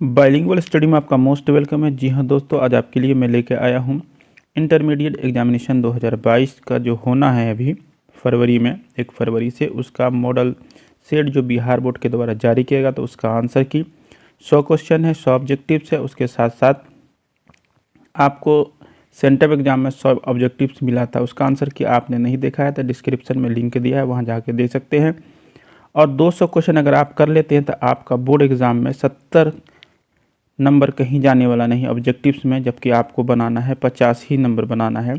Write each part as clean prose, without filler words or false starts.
Bilingual study में आपका most welcome है। जी हाँ दोस्तों, आज आपके लिए मैं लेके आया हूँ इंटरमीडिएट एग्जामिनेशन 2022 का जो होना है अभी फरवरी में, 1 फरवरी से उसका मॉडल सेट जो बिहार बोर्ड के द्वारा जारी किया गया, तो उसका आंसर की 100 क्वेश्चन है, 100 ऑब्जेक्टिव्स है। उसके साथ साथ आपको सेंट्रल एग्जाम में 100 ऑब्जेक्टिव्स मिला था, उसका आंसर की आपने नहीं देखा है तो डिस्क्रिप्शन में लिंक दिया है, वहाँ जाके देख सकते हैं। और 200 क्वेश्चन अगर आप कर लेते हैं तो आपका बोर्ड एग्ज़ाम में 70 नंबर कहीं जाने वाला नहीं ऑब्जेक्टिव्स में, जबकि आपको बनाना है 50 ही नंबर बनाना है।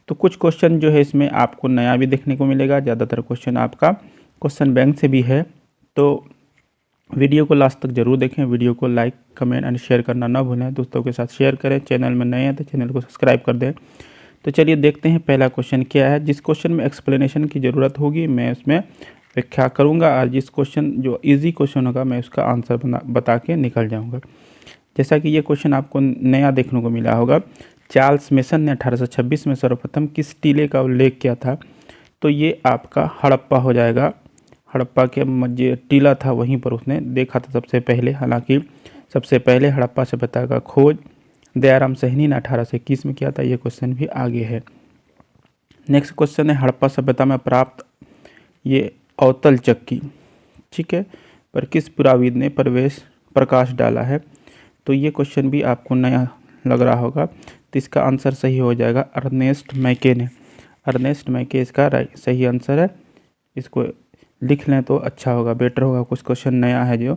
तो कुछ क्वेश्चन जो है इसमें आपको नया भी देखने को मिलेगा, ज़्यादातर क्वेश्चन आपका क्वेश्चन बैंक से भी है। तो वीडियो को लास्ट तक जरूर देखें, वीडियो को लाइक कमेंट एंड शेयर करना ना भूलें, दोस्तों के साथ शेयर करें। चैनल में नए हैं तो चैनल को सब्सक्राइब कर दें। तो चलिए देखते हैं पहला क्वेश्चन क्या है। जिस क्वेश्चन में एक्सप्लेनेशन की ज़रूरत होगी मैं उसमें व्याख्या करूँगा, और जिस क्वेश्चन जो ईजी क्वेश्चन होगा मैं उसका आंसर बता के निकल जाऊँगा। जैसा कि ये क्वेश्चन आपको नया देखने को मिला होगा, चार्ल्स मेसन ने 1826 में सर्वप्रथम किस टीले का उल्लेख किया था? तो ये आपका हड़प्पा हो जाएगा। हड़प्पा के जो टीला था वहीं पर उसने देखा था सबसे पहले। हालांकि सबसे पहले हड़प्पा सभ्यता का खोज दयाराम साहनी ने 1821 में किया था। ये क्वेश्चन भी आगे है। नेक्स्ट क्वेश्चन है, हड़प्पा सभ्यता में प्राप्त ये अवतल चक्की, ठीक है, पर किस पुराविद ने प्रकाश डाला है? तो ये क्वेश्चन भी आपको नया लग रहा होगा, तो इसका आंसर सही हो जाएगा अर्नेस्ट मैके ने। अर्नेस्ट मैके इसका सही आंसर है। इसको लिख लें तो अच्छा होगा, बेटर होगा। कुछ क्वेश्चन नया है जो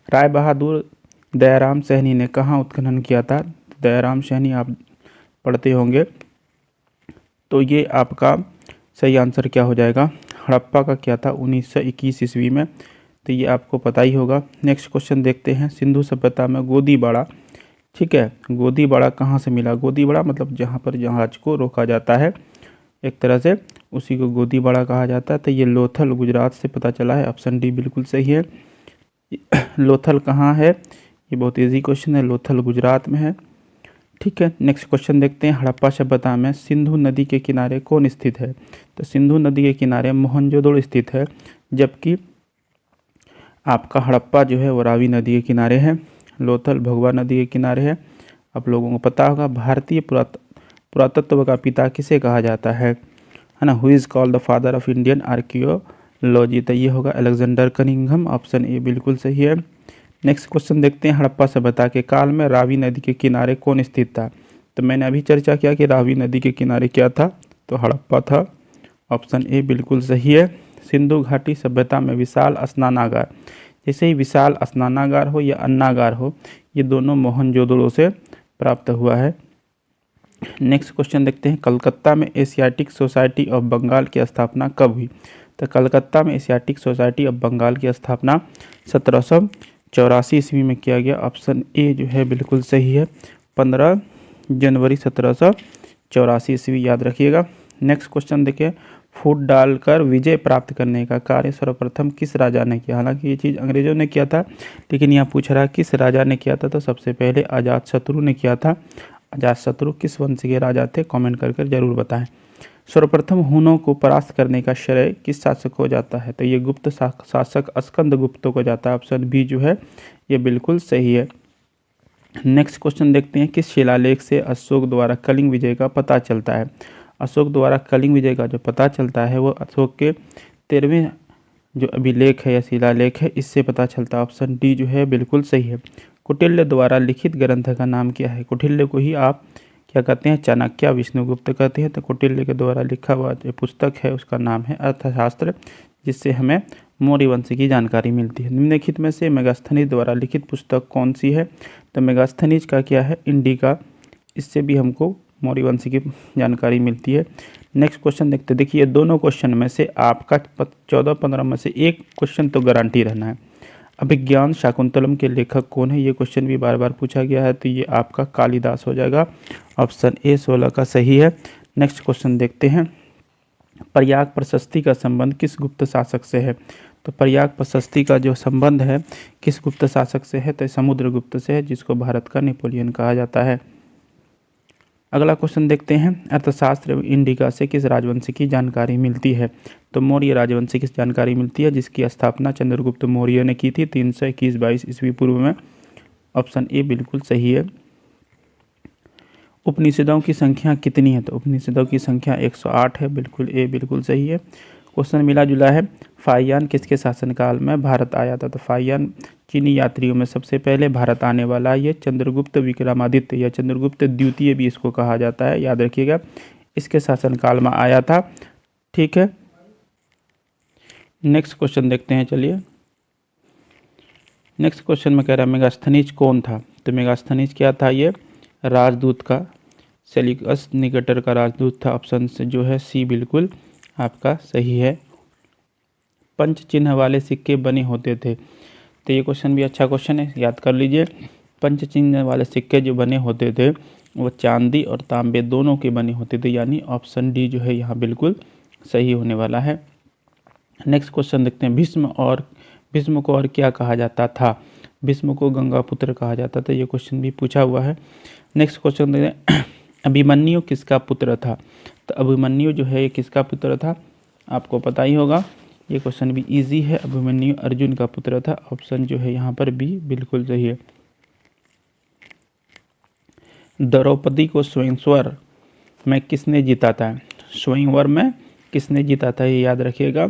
राय बहादुर दयाराम साहनी ने कहाँ उत्खनन किया था? दयाराम साहनी आप पढ़ते होंगे, तो ये आपका सही आंसर क्या हो जाएगा? हड़प्पा का क्या था? 1921 ईस्वी में। तो ये आपको पता ही होगा। नेक्स्ट क्वेश्चन देखते हैं, सिंधु सभ्यता में गोदीबाड़ा, ठीक है, गोदीबाड़ा कहाँ से मिला? गोदीबाड़ा मतलब जहाँ पर जहाज को रोका जाता है एक तरह से, उसी को गोदीबाड़ा कहा जाता है। तो ये लोथल गुजरात से पता चला है। ऑप्शन डी बिल्कुल सही है। लोथल कहाँ है? ये बहुत ईजी क्वेश्चन है, लोथल गुजरात में है, ठीक है। नेक्स्ट क्वेश्चन देखते हैं, हड़प्पा सभ्यता में सिंधु नदी के किनारे कौन स्थित है? तो सिंधु नदी के किनारे मोहनजोदड़ो स्थित है, जबकि आपका हड़प्पा जो है वो रावी नदी के किनारे है। लोथल भगवा नदी के किनारे है। आप लोगों को पता होगा भारतीय पुरातत्व का पिता किसे कहा जाता है ना? Who is called the father of Indian archaeology? तो ये होगा अलेक्जेंडर कनिंघम। ऑप्शन ए बिल्कुल सही है। नेक्स्ट क्वेश्चन देखते हैं, हड़प्पा सभ्यता के काल में रावी नदी के किनारे कौन स्थित था? तो मैंने अभी चर्चा किया कि रावी नदी के किनारे क्या था, तो हड़प्पा था। ऑप्शन ए बिल्कुल सही है। सिंधु घाटी सभ्यता में विशाल स्नानागार, जैसे ही विशाल स्नानागार हो या अन्नागार हो, ये दोनों मोहनजोदड़ो से प्राप्त हुआ है। नेक्स्ट क्वेश्चन देखते हैं, कलकत्ता में एशियाटिक सोसाइटी ऑफ बंगाल की स्थापना कब हुई? तो कलकत्ता में एशियाटिक सोसाइटी ऑफ बंगाल की स्थापना 1784 ईस्वी में किया गया। ऑप्शन ए जो है बिल्कुल सही है, 15 जनवरी 1784 ईस्वी, याद रखिएगा। नेक्स्ट क्वेश्चन देखिए, फूट डालकर विजय प्राप्त करने का कार्य सर्वप्रथम किस राजा ने किया? हालांकि ये चीज़ अंग्रेजों ने किया था, लेकिन यहाँ पूछ रहा है किस राजा ने किया था, तो सबसे पहले अजातशत्रु ने किया था। अजातशत्रु किस वंश के राजा थे? कमेंट करके जरूर बताएं। सर्वप्रथम हुनों को परास्त करने का श्रेय किस शासक को जाता है? तो ये गुप्त शासक स्कंद गुप्त को जाता है। ऑप्शन बी जो है ये बिल्कुल सही है। नेक्स्ट क्वेश्चन देखते हैं, किस शिलालेख से अशोक द्वारा कलिंग विजय का पता चलता है? अशोक द्वारा कलिंग विजय का जो पता चलता है वो अशोक के 13वें जो अभिलेख है या शिलालेख है, इससे पता चलता है। ऑप्शन डी जो है बिल्कुल सही है। कौटिल्य द्वारा लिखित ग्रंथ का नाम क्या है? कौटिल्य को ही आप क्या कहते हैं? चाणक्य विष्णुगुप्त कहते हैं। तो कौटिल्य के द्वारा लिखा हुआ जो पुस्तक है उसका नाम है अर्थशास्त्र, जिससे हमें मौर्य वंश की जानकारी मिलती है। निम्नलिखित में से मेगास्थनीज द्वारा लिखित पुस्तक कौन सी है? तो मेगास्थनीज का क्या है? इंडिका, इससे भी हमको मौर्य वंश की जानकारी मिलती है। नेक्स्ट क्वेश्चन देखते हैं। देखिए दोनों क्वेश्चन में से आपका 14-15 में से एक क्वेश्चन तो गारंटी रहना है। अभिज्ञान शाकुंतलम के लेखक कौन है? ये क्वेश्चन भी बार बार पूछा गया है, तो ये आपका कालिदास हो जाएगा। ऑप्शन ए 16 का सही है। नेक्स्ट क्वेश्चन देखते हैं, प्रयाग प्रशस्ति का संबंध किस गुप्त शासक से है? तो प्रयाग प्रशस्ति का जो संबंध है किस गुप्त शासक से है? तो समुद्रगुप्त से है, जिसको भारत का नेपोलियन कहा जाता है। अगला क्वेश्चन देखते हैं, अर्थशास्त्र इंडिका से किस राजवंश की जानकारी मिलती है? तो मौर्य राजवंश की जानकारी मिलती है, जिसकी स्थापना चंद्रगुप्त मौर्य ने की थी 321-22 ईस्वी पूर्व में। ऑप्शन ए बिल्कुल सही है। उपनिषदों की संख्या कितनी है? तो उपनिषदों की संख्या 108 है, बिल्कुल ए बिल्कुल सही है। क्वेश्चन मिला जुला है, फाहियान किसके शासनकाल में भारत आया था? तो फाहियान चीनी यात्रियों में सबसे पहले भारत आने वाला ये चंद्रगुप्त विक्रमादित्य या चंद्रगुप्त द्वितीय भी इसको कहा जाता है, याद रखिएगा, इसके शासनकाल में आया था। ठीक है, नेक्स्ट क्वेश्चन देखते हैं। चलिए, नेक्स्ट क्वेश्चन में कह रहा है मेगास्थनीज कौन था? तो मेगास्थनीज क्या था? ये राजदूत का, सेल्यूकस निकेटर का राजदूत था। ऑप्शन से जो है सी बिल्कुल आपका सही है। पंच चिन्ह वाले सिक्के बने होते थे, तो ये क्वेश्चन भी अच्छा क्वेश्चन है, याद कर लीजिए। पंच चिन्ह वाले सिक्के जो बने होते थे वो चांदी और तांबे दोनों के बने होते थे, यानी ऑप्शन डी जो है यहाँ बिल्कुल सही होने वाला है। नेक्स्ट क्वेश्चन देखते हैं, भीष्म को और क्या कहा जाता था? भीष्म को गंगापुत्र कहा जाता था, ये क्वेश्चन भी पूछा हुआ है। नेक्स्ट क्वेश्चन देखते हैं, अभिमन्यु किसका पुत्र था? तो अभिमन्यु जो है ये किसका पुत्र था? आपको पता ही होगा, ये क्वेश्चन भी इजी है। अभिमन्यु अर्जुन का पुत्र था। ऑप्शन जो है यहाँ पर बी बिल्कुल सही है। द्रौपदी को स्वयंवर में किसने जीता था? स्वयंवर में किसने जीता था, ये याद रखिएगा।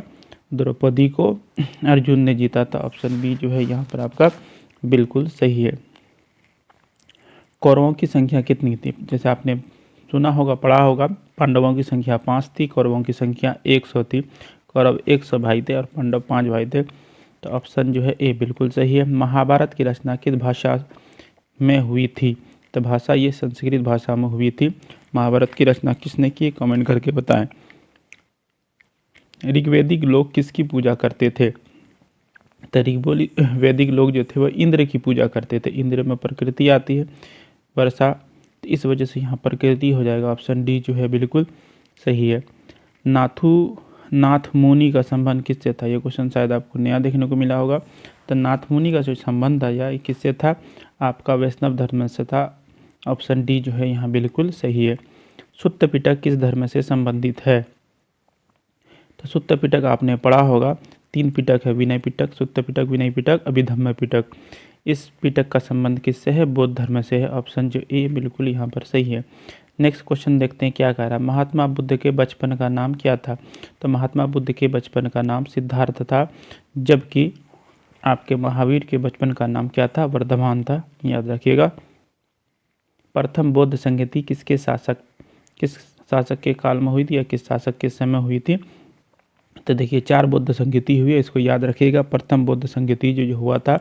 द्रौपदी को अर्जुन ने जीता था। ऑप्शन बी जो है यहाँ पर आपका बिल्कुल सही है। कौरवों की संख्या कितनी थी? जैसे आपने सुना होगा, पढ़ा होगा, पांडवों की संख्या 5 थी, कौरवों की संख्या 100 थी। कौरव 100 भाई थे और पांडव 5 भाई थे, तो ऑप्शन जो है ए बिल्कुल सही है। महाभारत की रचना किस भाषा में हुई थी? तो भाषा ये संस्कृत भाषा में हुई थी। महाभारत की रचना किसने की? कमेंट करके बताएं। ऋग्वेदिक लोग किसकी पूजा करते थे? तो ऋग्वेदिक लोग जो थे वो इंद्र की पूजा करते थे। इंद्र में प्रकृति आती है, वर्षा, तो इस वजह से यहाँ प्रकृति हो जाएगा। ऑप्शन डी जो है बिल्कुल सही है। नाथ मुनि का संबंध किससे था? ये क्वेश्चन शायद आपको नया देखने को मिला होगा। तो नाथ मुनि का जो संबंध था यह किससे था? आपका वैष्णव धर्म से था। ऑप्शन डी जो है यहाँ बिल्कुल सही है। सुत्त पिटक किस धर्म से संबंधित है? तो सुत्त पिटक आपने पढ़ा होगा, 3 पिटक है, विनय पिटक, सुत्त पिटक, विनय पिटक, अभिधम्म पिटक। इस पिटक का संबंध किससे है? बौद्ध धर्म से है। ऑप्शन जो ए बिल्कुल यहाँ पर सही है। नेक्स्ट क्वेश्चन देखते हैं क्या कह रहा है। महात्मा बुद्ध के बचपन का नाम क्या था? तो महात्मा बुद्ध के बचपन का नाम सिद्धार्थ था, जबकि आपके महावीर के बचपन का नाम क्या था? वर्धमान था, याद रखिएगा। प्रथम बौद्ध संगति किस शासक के काल में हुई थी या किस शासक के समय हुई थी? तो देखिए 4 बौद्ध संगति हुई है, इसको याद रखिएगा। प्रथम बौद्ध संगति जो हुआ था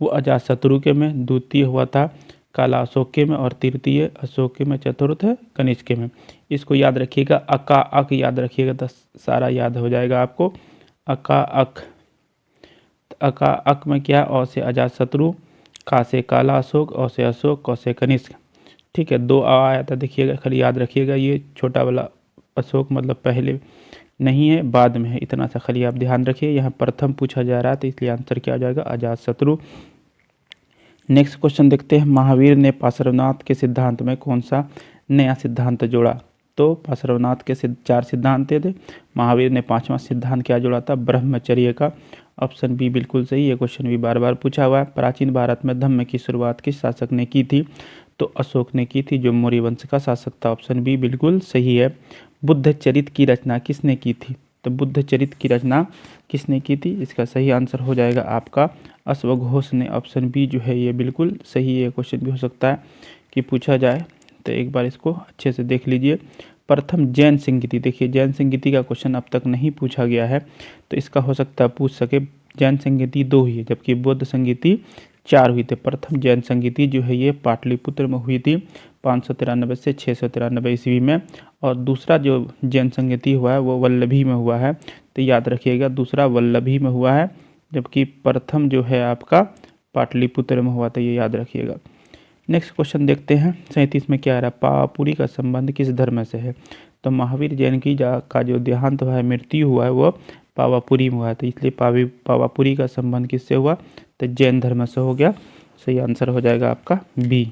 वो अजातशत्रु के में, द्वितीय हुआ था काला अशोक के में और तृतीय अशोक के में, चतुर्थ कनिष्क के में। इसको याद रखिएगा, अका अक याद रखिएगा तो सारा याद हो जाएगा आपको। अका अक में क्या? अ से अजातशत्रु, का से काला अशोक, अ से अशोक, क से कनिष्क। ठीक है, 2 आ आया था, देखिएगा, खाली याद रखिएगा। ये छोटा वाला अशोक मतलब पहले नहीं है, बाद में है, इतना सा खाली आप ध्यान रखिए। यहाँ प्रथम पूछा जा रहा है तो इसलिए आंसर क्या हो जाएगा? अजातशत्रु। नेक्स्ट क्वेश्चन देखते हैं, महावीर ने पार्श्वनाथ के सिद्धांत में कौन सा नया सिद्धांत जोड़ा? तो पार्श्वनाथ के 4 सिद्धांत थे, महावीर ने 5वां सिद्धांत क्या जोड़ा था? ब्रह्मचर्य का। ऑप्शन बी बिल्कुल सही। ये क्वेश्चन भी बार बार पूछा हुआ है। प्राचीन भारत में धम्म की शुरुआत किस शासक ने की थी? तो अशोक ने की थी, जो मौर्य वंश का शासक था। ऑप्शन बी बिल्कुल सही है। बुद्ध चरित की रचना किसने की थी? तो बुद्ध चरित की रचना किसने की थी? इसका सही आंसर हो जाएगा आपका अश्वघोष ने। ऑप्शन बी जो है ये बिल्कुल सही है। क्वेश्चन भी हो सकता है कि पूछा जाए, तो एक बार इसको अच्छे से देख लीजिए। प्रथम जैन संगीति, देखिए जैन संगीति का क्वेश्चन अब तक नहीं पूछा गया है, तो इसका हो सकता है पूछ सके। जैन संगीति 2 हुई है, जबकि बौद्ध संगीति 4 हुई थी। प्रथम जैन संगीति जो है ये पाटलिपुत्र में हुई थी 593 से 693 ईस्वी में, और दूसरा जो जैन संगीति हुआ है वो वल्लभी में हुआ है, तो याद रखिएगा दूसरा वल्लभी में हुआ है, जबकि प्रथम जो है आपका पाटलिपुत्र में हुआ था, ये याद रखिएगा। नेक्स्ट क्वेश्चन देखते हैं 37 में क्या आ रहा है। पावापुरी का संबंध किस धर्म से है? तो महावीर जैन की का जो देहांत हुआ है, मृत्यु हुआ है, वो पावापुरी में हुआ है, तो इसलिए पावापुरी का संबंध किससे हुआ? तो जैन धर्म से हो गया। सही आंसर हो जाएगा आपका बी।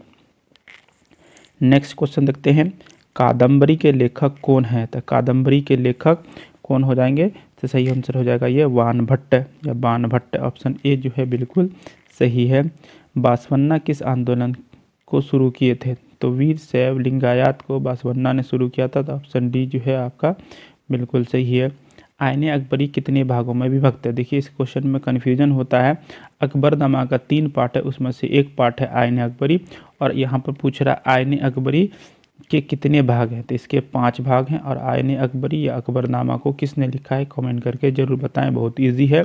नेक्स्ट क्वेश्चन देखते हैं, कादम्बरी के लेखक कौन है? तो कादम्बरी के लेखक कौन हो जाएंगे? तो सही आंसर हो जाएगा ये वानभट्ट या बाणभट्ट। ऑप्शन ए जो है बिल्कुल सही है। बासवन्ना किस आंदोलन को शुरू किए थे? तो वीर शैव लिंगायत को बासवन्ना ने शुरू किया था। तो ऑप्शन डी जो है आपका बिल्कुल सही है। आईने अकबरी कितने भागों में विभक्त है? देखिए इस क्वेश्चन में कन्फ्यूजन होता है। अकबरनामा का 3 पार्ट है, उसमें से एक पार्ट है आईने अकबरी, और यहाँ पर पूछ रहा है आईने अकबरी के कितने भाग हैं? तो इसके 5 भाग हैं। और आईने अकबरी या अकबरनामा को किसने लिखा है? कमेंट करके जरूर बताएं, बहुत ईजी है।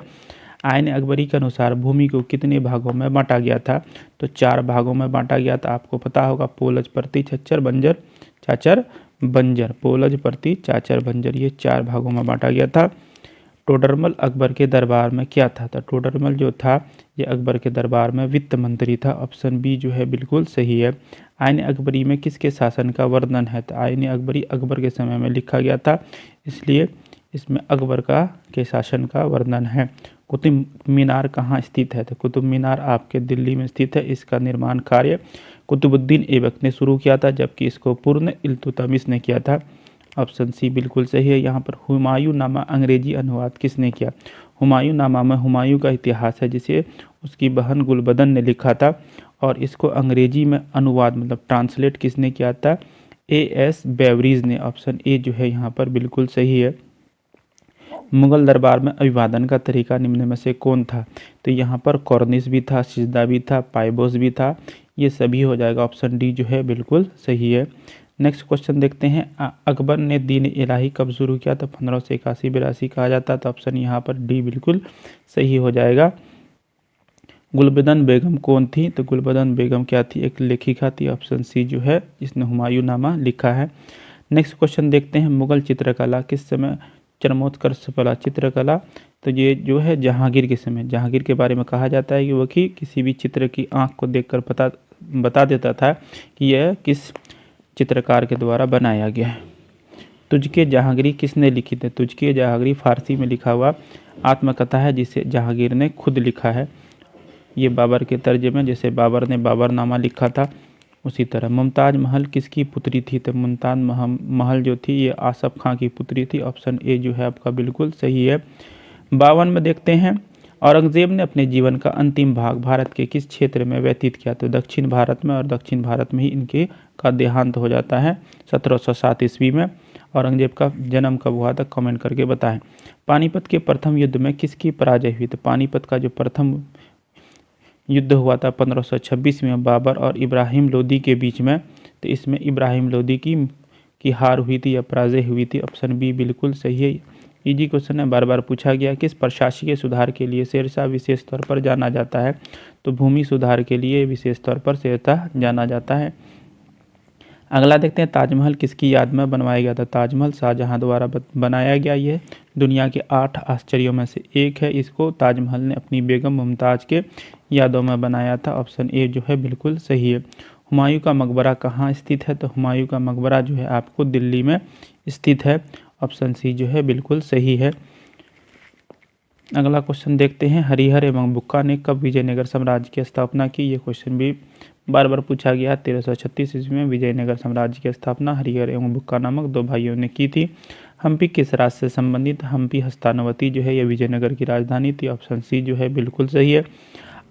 आईने अकबरी के अनुसार भूमि को कितने भागों में बांटा गया था? तो 4 भागों में बांटा गया था। आपको पता होगा, पोलज, परती, छच्चर, बंजर, चाचर, बंजर। पोलज, परती, चाचर, बंजर, ये 4 भागों में बांटा गया था। टोडरमल अकबर के दरबार में क्या था? तो टोडरमल जो था ये अकबर के दरबार में वित्त मंत्री था। ऑप्शन बी जो है बिल्कुल सही है। आईने अकबरी में किसके शासन का वर्णन है? तो आईने अकबरी अकबर के समय में लिखा गया था, इसलिए इसमें अकबर के शासन का वर्णन है। कुतुब मीनार कहाँ स्थित है? तो कुतुब मीनार आपके दिल्ली में स्थित है। इसका निर्माण कार्य कुतुबुद्दीन ऐबक ने शुरू किया था, जबकि इसको पूर्ण इल्तुतमिश ने किया था। ऑप्शन सी बिल्कुल सही है। यहाँ पर हुमायूं नामा अंग्रेजी अनुवाद किसने किया? हुमायूं नामा में हुमायूं का इतिहास है, जिसे उसकी बहन गुलबदन ने लिखा था, और इसको अंग्रेजी में अनुवाद मतलब ट्रांसलेट किसने किया था? A.S. बेवरीज ने। ऑप्शन ए जो है यहाँ पर बिल्कुल सही है। मुगल दरबार में अभिवादन का तरीका निम्न में से कौन था? तो यहाँ पर कॉर्निश भी था, सिजदा भी था, पाइबोस भी था, ये सभी हो जाएगा। ऑप्शन डी जो है बिल्कुल सही है। नेक्स्ट क्वेश्चन देखते हैं। अकबर ने दीन इलाही कब शुरू किया? तो 1581-82 कहा जाता है। तो ऑप्शन यहाँ पर डी बिल्कुल सही हो जाएगा। गुलबदन बेगम कौन थी? तो गुलबदन बेगम क्या थी? एक लेखिका थी। ऑप्शन सी जो है, इसने हुमायूं नामा लिखा है। नेक्स्ट क्वेश्चन देखते हैं। मुगल चित्रकला किस समय चरमोत्कर्ष पड़ा? चित्रकला तो ये जो है जहांगीर के समय, जहांगीर के बारे में कहा जाता है कि वो किसी भी चित्र की आंख को देखकर बता देता था कि यह किस चित्रकार के द्वारा बनाया गया है। तुझके जहांगीरी किसने लिखी थी? तुझके जहांगीरी फारसी में लिखा हुआ आत्मकथा है, जिसे जहांगीर ने खुद लिखा है। ये बाबर के तर्ज में, जैसे बाबर ने बाबरनामा लिखा था, उसी तरह। मुमताज महल किसकी पुत्री थी? तो मुमताज महल जो थी ये आसफ खां की पुत्री थी। ऑप्शन ए जो है आपका बिल्कुल सही है। 52 में देखते हैं। औरंगजेब ने अपने जीवन का अंतिम भाग भारत के किस क्षेत्र में व्यतीत किया? तो दक्षिण भारत में, और दक्षिण भारत में ही इनके का देहांत हो जाता है 1707 ईस्वी में। औरंगजेब का जन्म कब हुआ था? कमेंट करके बताएं। पानीपत के प्रथम युद्ध में किसकी पराजय हुई? तो पानीपत का जो प्रथम युद्ध हुआ था 1526 में बाबर और इब्राहिम लोदी के बीच में। तो इसमें इब्राहिम लोदी की हार हुई थी या पराजय हुई थी। ऑप्शन बी बिल्कुल सही है। इजी क्वेश्चन है, बार बार पूछा गया। किस प्रशासकीय सुधार के लिए शेरशाह विशेष तौर पर जाना जाता है? तो भूमि सुधार के लिए विशेष तौर पर शेरशाह जाना जाता है। अगला देखते हैं। ताजमहल किसकी याद में बनवाया गया था? ताजमहल शाहजहां द्वारा बनाया गया। ये दुनिया के 8 आश्चर्यों में से एक है। इसको ताजमहल ने अपनी बेगम मुमताज़ के यादों में बनाया था। ऑप्शन ए जो है बिल्कुल सही है। हुमायूं का मकबरा कहाँ स्थित है? तो हुमायूं का मकबरा जो है आपको दिल्ली में स्थित है। ऑप्शन सी जो है बिल्कुल सही है। अगला क्वेश्चन देखते हैं। हरिहर एवं बुक्का ने कब विजयनगर साम्राज्य की स्थापना की? ये क्वेश्चन भी बार बार पूछा गया। 1336 ईस्वी में विजयनगर साम्राज्य की स्थापना हरिहर एवं बुक्का नामक 2 भाइयों ने की थी। हम्पी किस राज्य से संबंधित? हम्पी हस्तिनावती जो है यह विजयनगर की राजधानी थी। ऑप्शन सी जो है बिल्कुल सही है।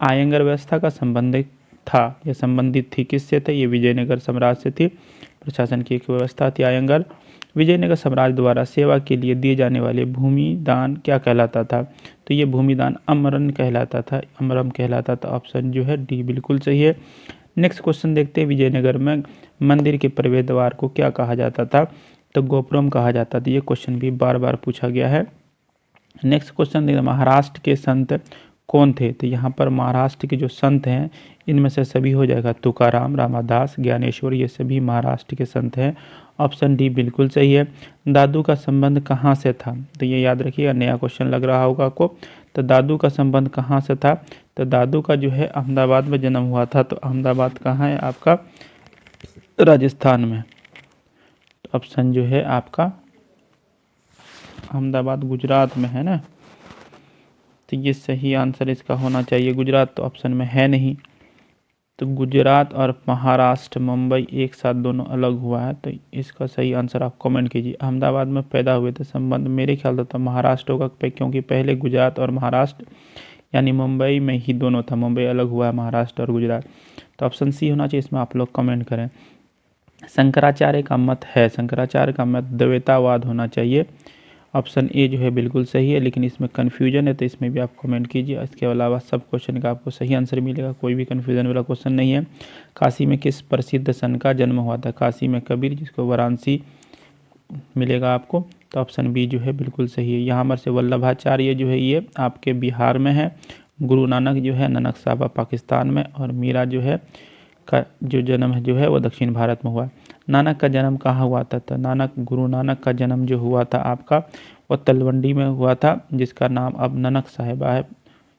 आयंगर व्यवस्था का संबंधित था या संबंधित थी किससे? थे? ये विजयनगर साम्राज्य से थी। प्रशासन की एक व्यवस्था थी आयंगर। विजयनगर साम्राज्य द्वारा सेवा के लिए दिए जाने वाले भूमि दान क्या कहलाता था? तो ये भूमि दान अमरन कहलाता था, अमरम कहलाता था। ऑप्शन जो है डी बिल्कुल सही है। नेक्स्ट क्वेश्चन देखते हैं। विजयनगर में मंदिर के प्रवेश द्वार को क्या कहा जाता था? तो गोपुरम कहा जाता था। ये क्वेश्चन भी बार बार पूछा गया है। नेक्स्ट क्वेश्चन देखते हैं। महाराष्ट्र के संत कौन थे? तो यहाँ पर महाराष्ट्र के जो संत हैं इनमें से सभी हो जाएगा तुकाराम, रामदास, ज्ञानेश्वर, ये सभी महाराष्ट्र के संत हैं। ऑप्शन डी बिल्कुल सही है। दादू का संबंध कहाँ से था? तो ये याद रखिएगा, नया क्वेश्चन लग रहा होगा आपको। तो दादू का संबंध कहाँ से था? तो दादू का जो है अहमदाबाद में जन्म हुआ था। तो अहमदाबाद कहाँ है आपका? राजस्थान में। तो ऑप्शन जो है आपका अहमदाबाद गुजरात में है ना। तो ये सही आंसर इसका होना चाहिए। गुजरात तो ऑप्शन में है नहीं। तो गुजरात और महाराष्ट्र, मुंबई एक साथ दोनों अलग हुआ है। तो इसका सही आंसर आप कमेंट कीजिए। अहमदाबाद में पैदा हुए थे। संबंध मेरे ख्याल से तो महाराष्ट्र होगा, क्योंकि पहले गुजरात और महाराष्ट्र यानी मुंबई में ही दोनों था, मुंबई अलग हुआ है महाराष्ट्र और गुजरात। तो ऑप्शन सी होना चाहिए, इसमें आप लोग कमेंट करें। शंकराचार्य का मत है, शंकराचार्य का मत द्वैतावाद होना चाहिए। ऑप्शन ए जो है बिल्कुल सही है, लेकिन इसमें कन्फ्यूजन है तो इसमें भी आप कमेंट कीजिए। इसके अलावा सब क्वेश्चन का आपको सही आंसर मिलेगा, कोई भी कन्फ्यूजन वाला क्वेश्चन नहीं है। काशी में किस प्रसिद्ध संत का जन्म हुआ था? काशी में कबीर, जिसको वाराणसी मिलेगा आपको। तो ऑप्शन बी जो है बिल्कुल सही है। यहाँ पर से वल्लभाचार्य जो है ये आपके बिहार में है। गुरु नानक जो है ननक साहब पाकिस्तान में, और मीरा जो है का जो जन्म है जो है वो दक्षिण भारत में हुआ। नानक का जन्म कहाँ हुआ था? तो गुरु नानक का जन्म जो हुआ था आपका वो तलवंडी में हुआ था, जिसका नाम अब ननक साहिबा है,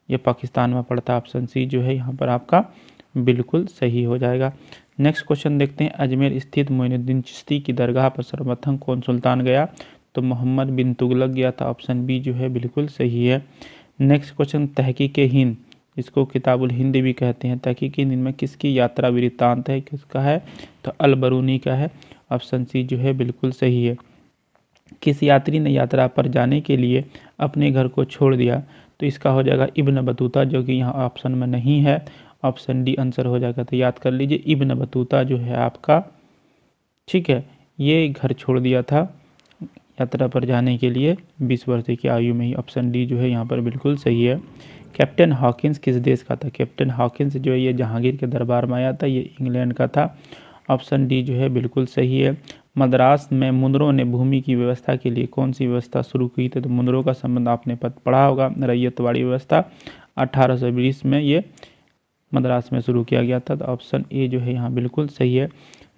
ये पाकिस्तान में पड़ता है। ऑप्शन सी जो है यहाँ पर आपका बिल्कुल सही हो जाएगा। नेक्स्ट क्वेश्चन देखते हैं। अजमेर स्थित मोइनुद्दीन चिश्ती की दरगाह पर सर्वप्रथम कौन सुल्तान गया? तो मोहम्मद बिन तुगलक गया था। ऑप्शन बी जो है बिल्कुल सही है। नेक्स्ट क्वेश्चन, तहकीक हिंद, इसको किताबुल हिंद भी कहते हैं, तहकीक हिंद में किसकी यात्रा वृत्तांत है? किसका है? तो अल बरूनी का है। ऑप्शन सी जो है बिल्कुल सही है। किस यात्री ने यात्रा पर जाने के लिए अपने घर को छोड़ दिया? तो इसका हो जाएगा इब्न बतूता, जो कि यहाँ ऑप्शन में नहीं है। ऑप्शन डी आंसर हो जाएगा। तो याद कर लीजिए, इब्न बतूता जो है आपका, ठीक है, ये घर छोड़ दिया था यात्रा पर जाने के लिए 20 वर्ष की आयु में ही। ऑप्शन डी जो है यहाँ पर बिल्कुल सही है। कैप्टन हॉकिंस किस देश का था? कैप्टन हॉकिंस जो है ये जहांगीर के दरबार में आया था, ये इंग्लैंड का था। ऑप्शन डी जो है बिल्कुल सही है। मद्रास में मुनरो ने भूमि की व्यवस्था के लिए कौन सी व्यवस्था शुरू की थी? तो मुनरो का संबंध आपने पढ़ा होगा, रैयतवाड़ी व्यवस्था 1820 में ये मद्रास में शुरू किया गया था। तो ऑप्शन ए जो है यहाँ बिल्कुल सही है।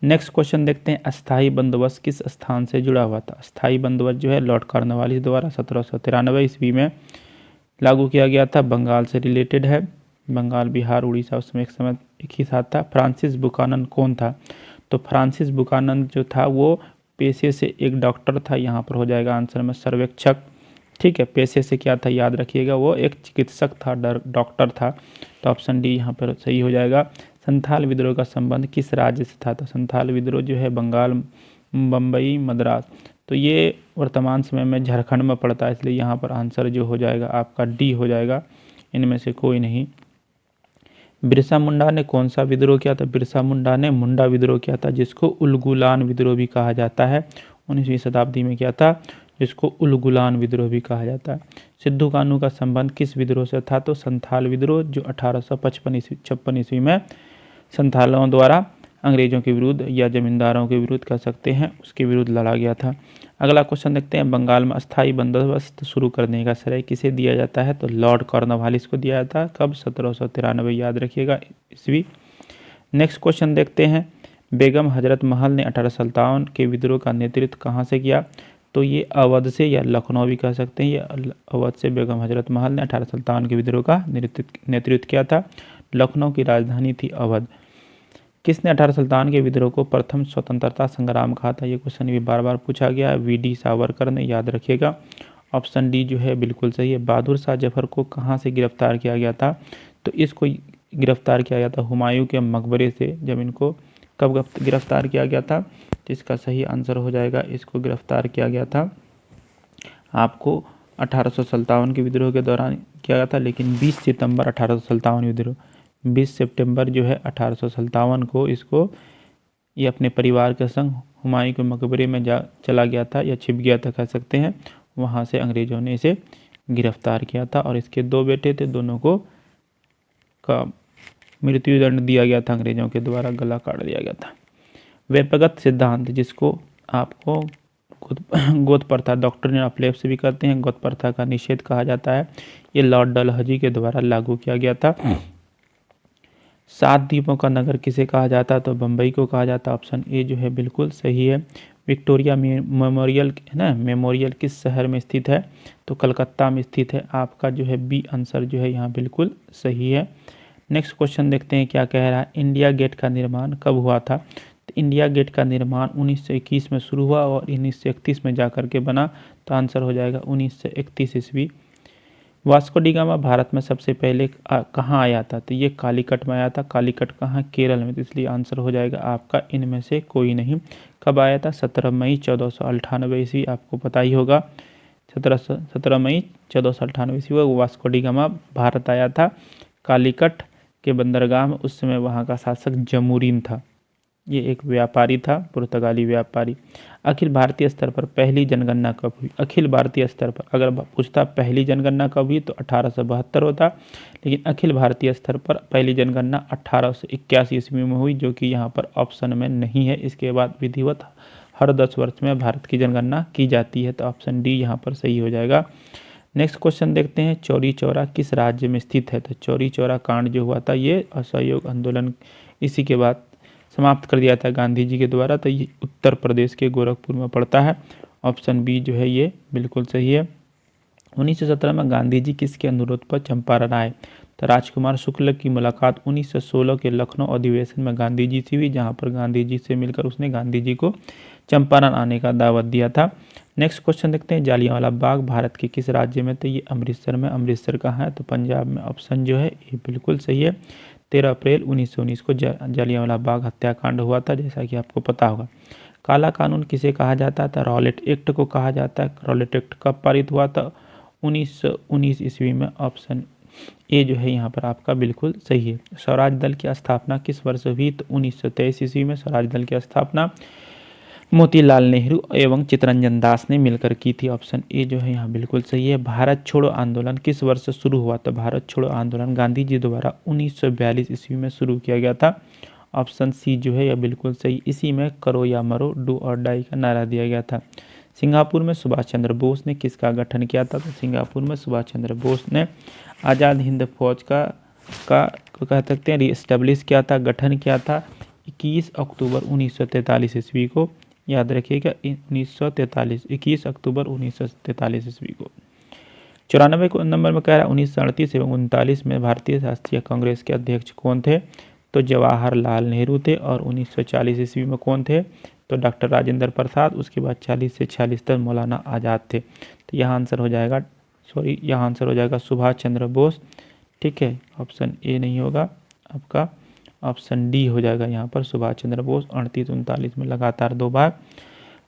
नेक्स्ट क्वेश्चन देखते हैं। अस्थाई बंदोबस्त किस स्थान से जुड़ा हुआ था? अस्थाई बंदोबस्त जो है लॉर्ड कॉर्नवालिस द्वारा 1793 ईस्वी में लागू किया गया था। बंगाल से रिलेटेड है, बंगाल, बिहार, उड़ीसा उसमें एक समय एक ही साथ था। फ्रांसिस बुकानन कौन था? तो फ्रांसिस बुकानन जो था वो पेशे से एक डॉक्टर था। यहाँ पर हो जाएगा आंसर में सर्वेक्षक, ठीक है। पेशे से क्या था याद रखिएगा, वो एक चिकित्सक था, डॉक्टर था। तो ऑप्शन डी यहाँ पर सही हो जाएगा। संथाल विद्रोह का संबंध किस राज्य से था? तो संथाल विद्रोह जो है बंगाल, बम्बई, मद्रास, तो ये वर्तमान समय में झारखंड में पड़ता है, इसलिए यहाँ पर आंसर जो हो जाएगा आपका डी हो जाएगा, इनमें से कोई नहीं। बिरसा मुंडा ने कौन सा विद्रोह किया था? बिरसा मुंडा ने मुंडा विद्रोह किया था, जिसको उलगुलान विद्रोह भी कहा जाता है। 19वीं शताब्दी में क्या था? जिसको उलगुलान विद्रोह भी कहा जाता है। सिद्धू कान्हू का संबंध किस विद्रोह से था? तो संथाल विद्रोह, जो 1856 ईस्वी में संथालों द्वारा अंग्रेजों के विरुद्ध या जमींदारों के विरुद्ध कह सकते हैं, उसके विरुद्ध लड़ा गया था। अगला क्वेश्चन देखते हैं। बंगाल में अस्थायी बंदोबस्त शुरू करने का श्रेय किसे दिया जाता है? तो लॉर्ड कॉर्नवालिस को दिया जाता है। कब? 1793, याद रखिएगा ईस्वी। नेक्स्ट क्वेश्चन देखते हैं। बेगम हजरत महल ने 1857 के विद्रोह का नेतृत्व कहाँ से किया? तो ये अवध से या लखनऊ भी कह सकते हैं। ये अवध से बेगम हजरत महल ने 1857 के विद्रोह का नेतृत्व किया था। लखनऊ की राजधानी थी अवध। किसने 1857 के विद्रोह को प्रथम स्वतंत्रता संग्राम कहा था? ये क्वेश्चन भी बार बार पूछा गया है। वी.डी. सावरकर ने, याद रखिएगा। ऑप्शन डी जो है बिल्कुल सही है। बहादुर शाह जफर को कहाँ से गिरफ्तार किया गया था? तो इसको गिरफ्तार किया गया था हुमायूं के मकबरे से। जब इनको कब गिरफ्तार किया गया था? तो इसका सही आंसर हो जाएगा, इसको गिरफ्तार किया गया था आपको 1857 के विद्रोह के दौरान किया गया था, लेकिन 20 सितंबर 1857 विद्रोह, 20 सितंबर जो है 1857 को इसको ये अपने परिवार के संग हुमायूं के मकबरे में चला गया था, या छिप गया था कह सकते हैं। वहाँ से अंग्रेज़ों ने इसे गिरफ्तार किया था, और इसके 2 बेटे थे, दोनों को का मृत्युदंड दिया गया था अंग्रेज़ों के द्वारा, गला काट दिया गया था। व्यक्तिगत सिद्धांत, जिसको आपको गोद प्रथा, डॉक्ट्रिन ऑफ लेफ्ट भी कहते हैं, गोद प्रथा का निषेध कहा जाता है, ये लॉर्ड डलहौजी के द्वारा लागू किया गया था। 7 द्वीपों का नगर किसे कहा जाता है? तो बम्बई को कहा जाता है। ऑप्शन ए जो है बिल्कुल सही है। विक्टोरिया मेमोरियल है ना, मेमोरियल किस शहर में स्थित है? तो कलकत्ता में स्थित है। आपका जो है बी आंसर जो है यहाँ बिल्कुल सही है। नेक्स्ट क्वेश्चन देखते हैं क्या कह रहा है। इंडिया गेट का निर्माण कब हुआ था? तो इंडिया गेट का निर्माण 1921 में शुरू हुआ और 1931 में जाकर के बना। तो आंसर हो जाएगा 1931 ईस्वी। वास्को डी गामा भारत में सबसे पहले कहाँ आया था? तो ये कालीकट में आया था। कालीकट कहाँ? केरल में। तो इसलिए आंसर हो जाएगा आपका इनमें से कोई नहीं। कब आया था? 17 मई 1498 ईस्वी, आपको पता ही होगा। 17 मई 1498 ईस्वी को वास्को डी गामा भारत आया था। कालीकट के बंदरगाह में उस समय वहाँ का शासक जमूरीन था। ये एक व्यापारी था, पुर्तगाली व्यापारी। अखिल भारतीय स्तर पर पहली जनगणना कब हुई? अखिल भारतीय स्तर पर अगर पूछता पहली जनगणना कब हुई तो 1872 होता, लेकिन अखिल भारतीय स्तर पर पहली जनगणना 1881 ईस्वी में हुई, जो कि यहाँ पर ऑप्शन में नहीं है। इसके बाद विधिवत हर 10 वर्ष में भारत की जनगणना की जाती है, तो ऑप्शन डी यहाँ पर सही हो जाएगा। नेक्स्ट क्वेश्चन देखते हैं, चौरी चौरा किस राज्य में स्थित है? तो चौरी चौरा कांड जो हुआ था ये असहयोग आंदोलन इसी के बाद समाप्त कर दिया था गांधी जी के द्वारा, तो ये उत्तर प्रदेश के गोरखपुर में पड़ता है। ऑप्शन बी जो है ये बिल्कुल सही है। 1917 में गांधी जी किसके अनुरोध पर चंपारण आए? तो राजकुमार शुक्ल की मुलाकात 1916 के लखनऊ अधिवेशन में गांधी जी से हुई, जहां पर गांधी जी से मिलकर उसने गांधी जी को चंपारण आने का दावत दिया था। नेक्स्ट क्वेश्चन देखते हैं, जालियांवाला बाग भारत के किस राज्य में? तो ये अमृतसर में। अमृतसर कहाँ है? तो पंजाब में। ऑप्शन जो है ये बिल्कुल सही है। 13 अप्रैल 1919 को जालियांवाला बाग हत्याकांड हुआ था, जैसा कि आपको पता होगा। काला कानून किसे कहा जाता था? रॉलेट एक्ट को कहा जाता है। रॉलेट एक्ट कब पारित हुआ था? 1919 ईस्वी में। ऑप्शन ए जो है यहाँ पर आपका बिल्कुल सही है। स्वराज दल की स्थापना किस वर्ष हुई? तो 1923 ईस्वी में स्वराज दल की स्थापना मोतीलाल नेहरू एवं चित्तरंजन दास ने मिलकर की थी। ऑप्शन ए जो है यहाँ बिल्कुल सही है। भारत छोड़ो आंदोलन किस वर्ष शुरू हुआ? तो भारत छोड़ो आंदोलन गांधी जी द्वारा 1942 ईस्वी में शुरू किया गया था। ऑप्शन सी जो है यह बिल्कुल सही। इसी में करो या मरो, डू और डाई का नारा दिया गया था। सिंगापुर में सुभाष चंद्र बोस ने किसका गठन किया था? तो सिंगापुर में सुभाष चंद्र बोस ने आज़ाद हिंद फौज का कह सकते हैं रीएस्टेब्लिश किया था, गठन किया था 21 अक्टूबर 1943 ईस्वी को। याद रखिएगा 21 अक्टूबर 1943 ईस्वी को। 94 को नंबर में कह रहा है 1938 एवं 39 में भारतीय राष्ट्रीय कांग्रेस के अध्यक्ष कौन थे? तो जवाहरलाल नेहरू थे। और 1940 ईस्वी में कौन थे? तो डॉक्टर राजेंद्र प्रसाद। उसके बाद 40 से 46 तक मौलाना आज़ाद थे। तो यहाँ आंसर हो जाएगा सुभाष चंद्र बोस। ठीक है, ऑप्शन ए नहीं होगा आपका, ऑप्शन डी हो जाएगा यहाँ पर सुभाष चंद्र बोस। 38-39 में लगातार 2 बार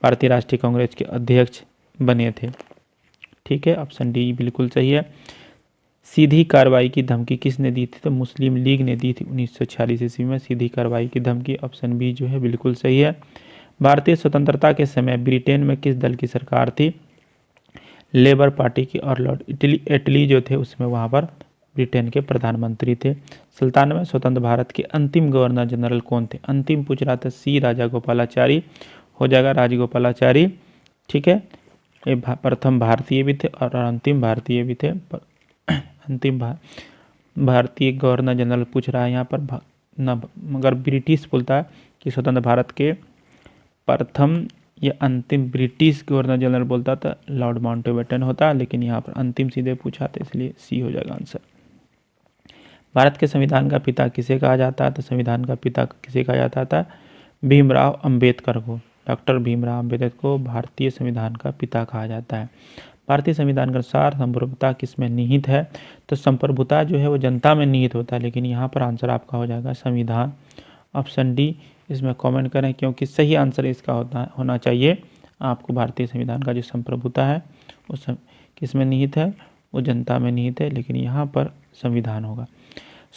भारतीय राष्ट्रीय कांग्रेस के अध्यक्ष बने थे। ठीक है, ऑप्शन डी बिल्कुल सही है। सीधी कार्रवाई की धमकी किसने दी थी? तो मुस्लिम लीग ने दी थी 1946 ईस्वी में सीधी कार्रवाई की धमकी। ऑप्शन बी जो है बिल्कुल सही है। भारतीय स्वतंत्रता के समय ब्रिटेन में किस दल की सरकार थी? लेबर पार्टी की। और लॉर्ड इटली जो थे उसमें वहाँ पर ब्रिटेन के प्रधानमंत्री थे। सुल्तान में स्वतंत्र भारत के अंतिम गवर्नर जनरल कौन थे? अंतिम पूछ रहा था, सी राजागोपालाचारी हो जाएगा, राजगोपालाचारी। ठीक है, ये प्रथम भारतीय भी थे और अंतिम भारतीय भी थे। अंतिम भारतीय गवर्नर जनरल पूछ रहा है यहाँ पर न, मगर ब्रिटिश बोलता है कि स्वतंत्र भारत के प्रथम या अंतिम ब्रिटिश गवर्नर जनरल बोलता था लॉर्ड माउंटबेटन होता, लेकिन यहाँ पर अंतिम सीधे पूछा था, इसलिए सी हो जाएगा आंसर। भारत के संविधान का पिता किसे कहा जाता है? तो संविधान का पिता किसे कहा जाता था? भीमराव अंबेडकर को। डॉक्टर भीमराव अंबेडकर को भारतीय संविधान का पिता कहा जाता है। भारतीय संविधान के अनुसार संप्रभुता किसमें निहित है? तो संप्रभुता जो है वो जनता में निहित होता है, लेकिन यहाँ पर आंसर आपका हो जाएगा संविधान। ऑप्शन डी इसमें कमेंट करें, क्योंकि सही आंसर इसका होना चाहिए आपको। भारतीय संविधान का जो संप्रभुता है वो किसमें निहित है? वो जनता में निहित है, लेकिन यहाँ पर संविधान होगा।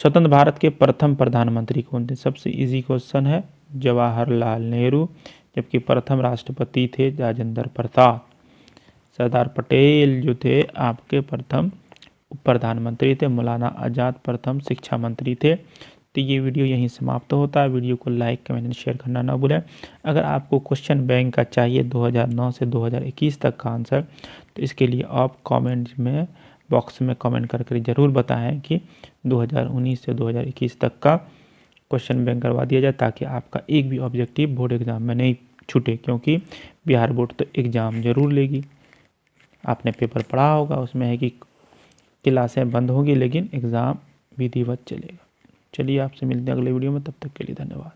स्वतंत्र भारत के प्रथम प्रधानमंत्री कौन थे? सबसे इजी क्वेश्चन है, जवाहरलाल नेहरू। जबकि प्रथम राष्ट्रपति थे राजेंद्र प्रसाद। सरदार पटेल जो थे आपके प्रथम प्रधानमंत्री थे। मौलाना आज़ाद प्रथम शिक्षा मंत्री थे। तो ये वीडियो यहीं समाप्त होता है। वीडियो को लाइक कमेंट शेयर करना ना भूलें। अगर आपको क्वेश्चन बैंक का चाहिए 2009 से 2021 तक का आंसर, तो इसके लिए आप कमेंट में बॉक्स में कमेंट करके ज़रूर बताएं कि 2019 से 2021 तक का क्वेश्चन बैंक करवा दिया जाए, ताकि आपका एक भी ऑब्जेक्टिव बोर्ड एग्जाम में नहीं छूटे, क्योंकि बिहार बोर्ड तो एग्ज़ाम जरूर लेगी। आपने पेपर पढ़ा होगा, उसमें है कि क्लासें बंद होंगी लेकिन एग्ज़ाम विधिवत चलेगा। चलिए आपसे मिलते हैं अगले वीडियो में, तब तक के लिए धन्यवाद।